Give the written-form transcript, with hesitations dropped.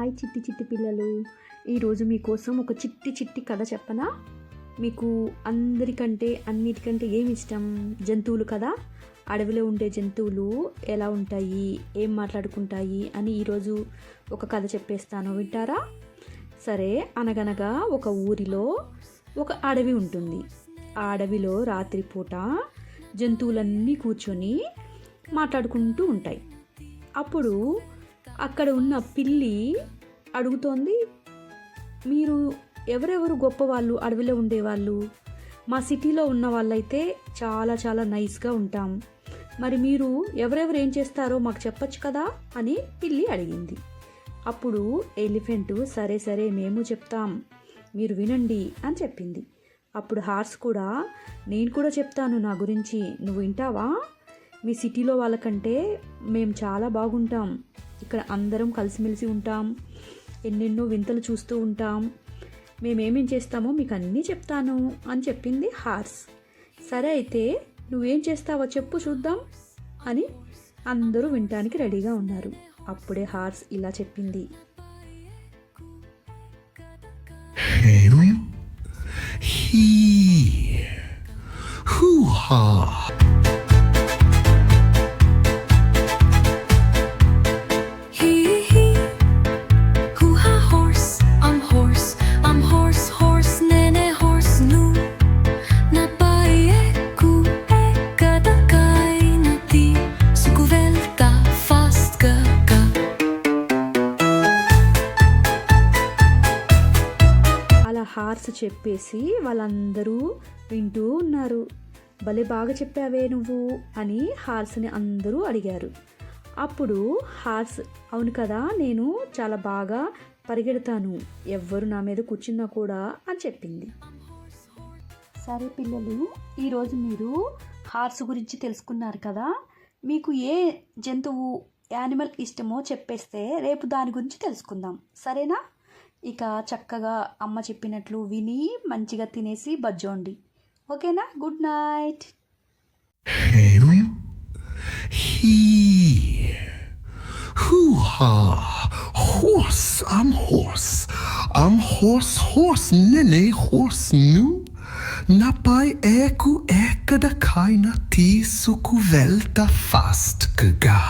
Hi చిట్టి చిట్టి పిల్లలు. ఈరోజు మీకోసం ఒక చిట్టి చిట్టి కథ చెప్పనా? మీకు అందరికంటే అన్నిటికంటే ఏమి ఇష్టం? జంతువులు కదా. అడవిలో ఉండే జంతువులు ఎలా ఉంటాయి, ఏం మాట్లాడుకుంటాయి అని ఈరోజు ఒక కథ చెప్పేస్తాను, వింటారా? సరే, అనగనగా ఒక ఊరిలో ఒక అడవి ఉంటుంది. ఆ అడవిలో రాత్రిపూట జంతువులన్నీ కూర్చొని మాట్లాడుకుంటూ ఉంటాయి. అప్పుడు అక్కడ ఉన్న పిల్లి అడుగుతోంది, మీరు ఎవరెవరు గొప్పవాళ్ళు అడవిలో ఉండేవాళ్ళు? మా సిటీలో ఉన్న వాళ్ళైతే చాలా చాలా నైస్గా ఉంటాం, మరి మీరు ఎవరెవరు ఏం చేస్తారో మాకు చెప్పచ్చు కదా అని పిల్లి అడిగింది. అప్పుడు ఎలిఫెంట్ సరే సరే మేము చెప్తాం, మీరు వినండి అని చెప్పింది. అప్పుడు హార్స్ కూడా, నేను కూడా చెప్తాను నా గురించి, నువ్వు వింటావా? మీ సిటీలో వాళ్ళకంటే మేము చాలా బాగుంటాం, ఇక్కడ అందరం కలిసిమెలిసి ఉంటాం, ఎన్నెన్నో వింతలు చూస్తూ ఉంటాం, మేమేమేం చేస్తామో మీకు అన్నీ చెప్తాను అని చెప్పింది హార్స్. సరే అయితే నువ్వేం చేస్తావో చెప్పు చూద్దాం అని అందరూ వినటానికి రెడీగా ఉన్నారు. అప్పుడే హార్స్ ఇలా చెప్పింది, హార్స్ చెప్పేసి వాళ్ళందరూ వింటూ ఉన్నారు. భలే బాగా చెప్పావే నువ్వు అని హార్స్ని అందరూ అడిగారు. అప్పుడు హార్స్, అవును కదా, నేను చాలా బాగా పరిగెడతాను, ఎవ్వరు నా మీద కూర్చున్నా కూడా అని చెప్పింది. సరే పిల్లలు, ఈరోజు మీరు హార్స్ గురించి తెలుసుకున్నారు కదా. మీకు ఏ జంతువు యానిమల్ ఇష్టమో చెప్పేస్తే రేపు దాని గురించి తెలుసుకుందాం, సరేనా? ఇక చక్కగా అమ్మ చెప్పినట్లు విని మంచిగా తినేసి బజ్జోండి, ఓకేనా? Good night. Horse, I'm horse. I'm horse, horse, nene, horse nu. Napai eku eka da kaina ti suku velta fast gaga.